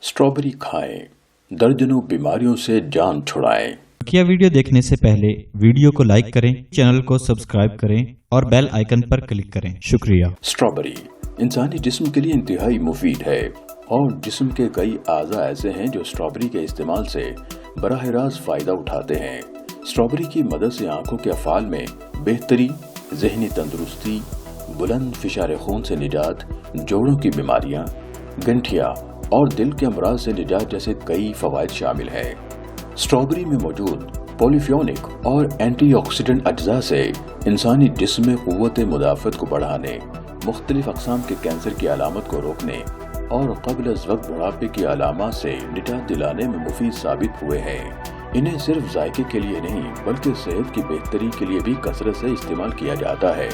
Strawberry खाएं, दर्जनों बीमारियों से जान छुड़ाएं। क्या वीडियो देखने से पहले वीडियो को लाइक करें, चैनल को सब्सक्राइब करें और बेल आइकन पर क्लिक करें। शुक्रिया। स्ट्रॉबेरी इंसानी जिस्म के लिए इंतहाई मुफीद है और जिस्म के कई आज़ा ऐसे हैं जो स्ट्रॉबेरी के इस्तेमाल से बराह रास्त फायदा उठाते हैं। स्ट्रॉबेरी की मदद से आंखों के अफ़ाल में बेहतरी, ज़हनी तंदुरुस्ती, बुलंद फिशार खून से निजात, जोड़ों की बीमारियां, गंठिया और दिल के अमराज से निजात जैसे कई फवायद शामिल हैं। स्ट्रॉबेरी में मौजूद पॉलीफेनोलिक और एंटीऑक्सीडेंट अज्जा से इंसानी जिस्म में क़ुव्वत मुदाफ़त को बढ़ाने, मुख्तलिफ अक़साम के कैंसर की अलामत को रोकने और क़ब्ल अज़ वक्त बुढ़ापे की अलामत से निजात दिलाने में मुफीद साबित हुए हैं। इन्हें सिर्फ जायके के लिए नहीं बल्कि सेहत की बेहतरी के लिए भी कसरत से इस्तेमाल किया जाता है।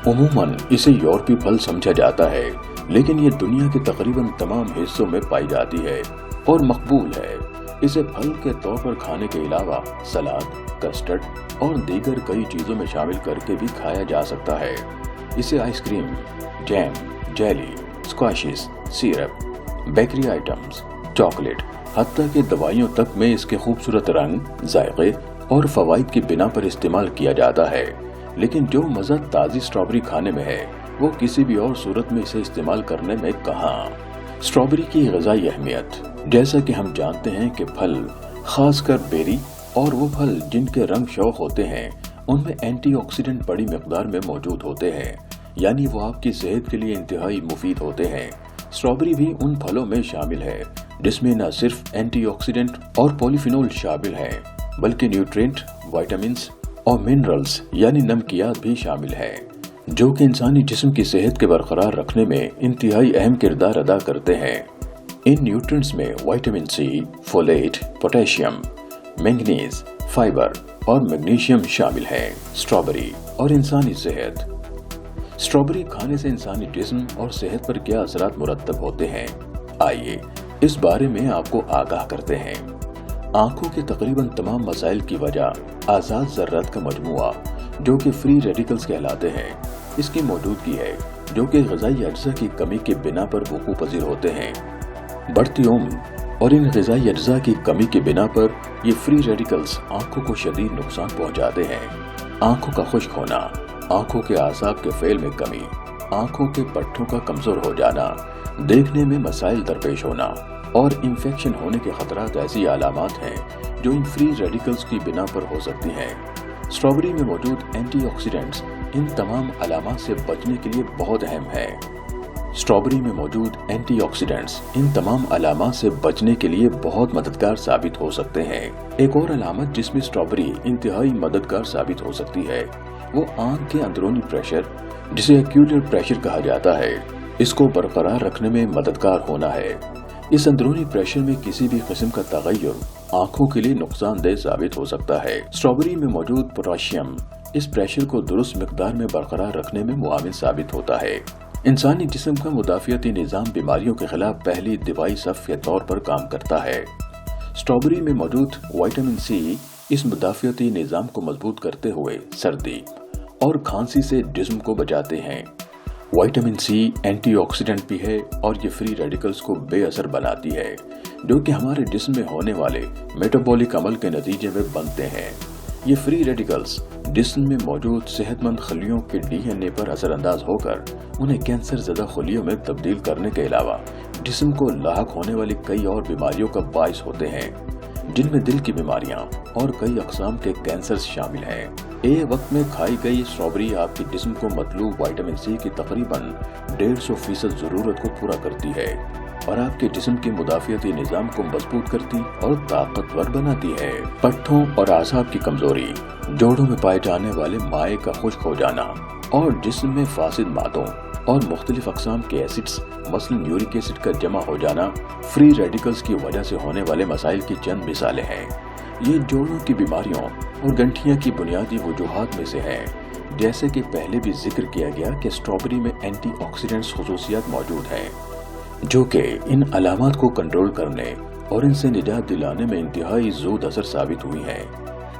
उमूमन इसे यूरोपीय फल समझा जाता है, लेकिन ये दुनिया के तकरीबन तमाम हिस्सों में पाई जाती है और मकबूल है। इसे फल के तौर पर खाने के अलावा सलाद, कस्टर्ड और दीगर कई चीजों में शामिल करके भी खाया जा सकता है। इसे ice cream, jam, jelly, squashes, syrup, bakery items, chocolate, हत्ता कि दवाइयों तक में इसके खूबसूरत रंग, जायके और फवाइद की बिना पर इस्तेमाल किया जाता है। लेकिन जो मजा ताज़ी स्ट्रॉबेरी खाने में है वो किसी भी और सूरत में इसे इस्तेमाल करने में कहाँ। स्ट्रॉबेरी की ग़िज़ाई अहमियत, जैसा कि हम जानते हैं कि फल, खासकर बेरी और वो फल जिनके रंग शौक होते हैं, उनमें एंटीऑक्सीडेंट बड़ी मिकदार में मौजूद होते हैं, यानी वो आपकी सेहत के लिए इंतहाई मुफीद होते हैं। स्ट्रॉबेरी भी उन फलों में शामिल है जिसमें न सिर्फ एंटीऑक्सीडेंट और पॉलीफिनोल शामिल है बल्कि न्यूट्रिएंट, विटामिन्स और मिनरल्स यानी नमकियात भी शामिल है, जो कि इंसानी जिस्म की सेहत के बरकरार रखने में इंतहाई अहम किरदार अदा करते हैं। इन न्यूट्रिएंट्स में vitamin C, folate, potassium, manganese, fibre और मैग्नीशियम शामिल है। स्ट्रॉबेरी और इंसानी सेहत। स्ट्रॉबेरी खाने से इंसानी जिस्म और सेहत पर क्या असरात मुरतब होते हैं, आइए इस बारे में आपको आगाह करते हैं। आंखों के तकरीबन तमाम मसाइल की वजह आज़ाद ज़र्रात का मजमुआ जो कि फ्री रेडिकल्स कहलाते हैं, इसकी मौजूदगी है, जो कि ग़िज़ाई अज्जा की कमी के बिना पर वक़ूअ पज़ीर होते हैं। बढ़ती उम्र और इन ग़िज़ाई अज्जा की कमी के बिना पर ये फ्री रेडिकल्स आंखों को शदीद नुकसान पहुंचाते हैं। आंखों का खुश्क होना, आंखों के आसाब के फेल में कमी, आंखों के पट्टों का कमजोर हो जाना, देखने में मसाइल दरपेश होना और इन्फेक्शन होने के खतरात ऐसी अलामात हैं जो इन फ्री रेडिकल्स की बिना पर हो सकती हैं। स्ट्रॉबेरी में मौजूद एंटीऑक्सीडेंट्स इन तमाम अलामात से बचने के लिए बहुत अहम है। स्ट्रॉबेरी में मौजूद एंटीऑक्सीडेंट्स इन तमाम अलामात से बचने के लिए बहुत मददगार साबित हो सकते हैं। एक और अलामत जिसमें स्ट्रॉबेरी इंतहाई मददगार साबित हो सकती है वो आंख के अंदरूनी प्रेशर, जिसे एक्यूलर प्रेशर कहा जाता है, इसको बरकरार रखने में मददगार होना है। इस अंदरूनी प्रेशर में किसी भी किस्म का तगय्युर आंखों के लिए नुकसानदेह साबित हो सकता है। स्ट्रॉबेरी में मौजूद पोटेशियम इस प्रेशर को दुरुस्त मिकदार में बरकरार रखने में मुआविन साबित होता है। इंसानी जिस्म का मुदाफ़ियती निज़ाम बीमारियों के खिलाफ पहली दवाई सफ़ के तौर पर काम करता है। स्ट्रॉबेरी में मौजूद विटामिन सी इस मुदाफ़ियती निज़ाम को मजबूत करते हुए सर्दी और खांसी से जिस्म को बचाते हैं। विटामिन सी एंटीऑक्सीडेंट भी है और ये फ्री रेडिकल्स को बेअसर बनाती है, जो कि हमारे जिस्म में होने वाले मेटाबॉलिक अमल के नतीजे में बनते हैं। ये फ्री रेडिकल्स जिस्म में मौजूद सेहतमंद खलियों के डीएनए पर असरअंदाज होकर उन्हें कैंसर ज़दा खलियों में तब्दील करने के अलावा जिस्म को लाहक होने वाली कई और बीमारियों का बाइस होते हैं, जिनमें दिल की बीमारियां और कई अक़साम के कैंसर शामिल हैं। एक वक्त में खाई गई स्ट्रॉबेरी आपके जिस्म को मतलूब विटामिन सी की तकरीबन 150% ज़रूरत को पूरा करती है और आपके जिस्म के मुदाफ़ियती निज़ाम को मजबूत करती और ताकतवर बनाती है। पट्टों और आसाब की कमजोरी, जोड़ों में पाए जाने वाले माए का खुश्क हो जाना और जिस्म में फासिद मादों और मुख्तलिफ अक़साम के एसिड्स मसलन यूरिक एसिड का जमा हो जाना फ्री रेडिकल्स की वजह से होने वाले मसाइल की चंद मिसालें हैं। ये जोड़ों की बीमारियों और गंठिया की बुनियादी वजूहात में से है। जैसे कि पहले भी जिक्र किया गया कि स्ट्रॉबेरी में एंटीऑक्सीडेंट्स खुसूसियात मौजूद हैं, जो कि इन अलामात को कंट्रोल करने और इनसे निजात दिलाने में इंतहाई ज़ोर असर साबित हुई हैं।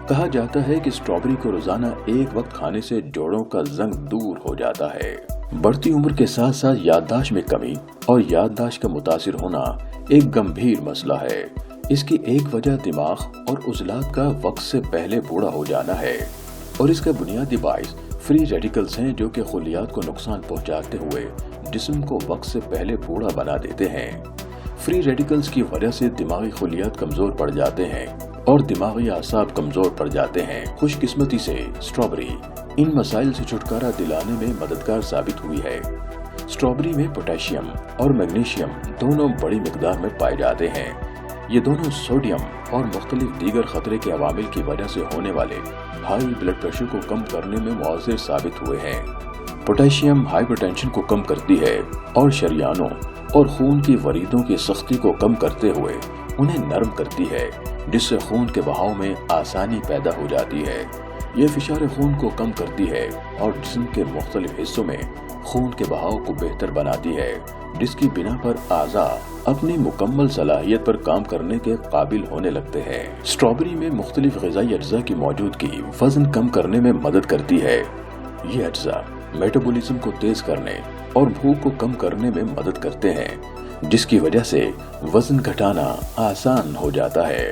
کہا جاتا ہے کہ اسٹرابری کو روزانہ ایک وقت کھانے سے جوڑوں کا زنگ دور ہو جاتا ہے۔ بڑھتی عمر کے ساتھ ساتھ یادداشت میں کمی اور یادداشت کا متاثر ہونا ایک گمبھیر مسئلہ ہے۔ اس کی ایک وجہ دماغ اور عضلات کا وقت سے پہلے بوڑھا ہو جانا ہے، اور اس کا بنیادی باعث فری ریڈیکلز ہیں جو کہ خلیات کو نقصان پہنچاتے ہوئے جسم کو وقت سے پہلے بوڑھا بنا دیتے ہیں۔ فری ریڈیکلز کی وجہ سے دماغی خلیات کمزور پڑ جاتے ہیں اور دماغی اعصاب کمزور پڑ جاتے ہیں۔ خوش قسمتی سے اسٹرابری ان مسائل سے چھٹکارا دلانے میں مددگار ثابت ہوئی ہے۔ اسٹرابری میں پوٹاشیم اور میگنیشیم دونوں بڑی مقدار میں پائے جاتے ہیں۔ یہ دونوں سوڈیم اور مختلف دیگر خطرے کے عوامل کی وجہ سے ہونے والے ہائی بلڈ پریشر کو کم کرنے میں مؤثر ثابت ہوئے ہیں۔ پوٹاشیم ہائپر ٹینشن کو کم کرتی ہے اور شریانوں اور خون کی وریدوں کی سختی کو کم کرتے ہوئے انہیں نرم کرتی ہے، جس سے خون کے بہاؤ میں آسانی پیدا ہو جاتی ہے۔ یہ فشار خون کو کم کرتی ہے اور جسم کے مختلف حصوں میں خون کے بہاؤ کو بہتر بناتی ہے، جس کی بنا پر اعضاء اپنی مکمل صلاحیت پر کام کرنے کے قابل ہونے لگتے ہیں۔ اسٹرابری میں مختلف غذائی اجزاء کی موجودگی وزن کم کرنے میں مدد کرتی ہے۔ یہ اجزاء میٹابولزم کو تیز کرنے اور بھوک کو کم کرنے میں مدد کرتے ہیں، جس کی وجہ سے وزن گھٹانا آسان ہو جاتا ہے۔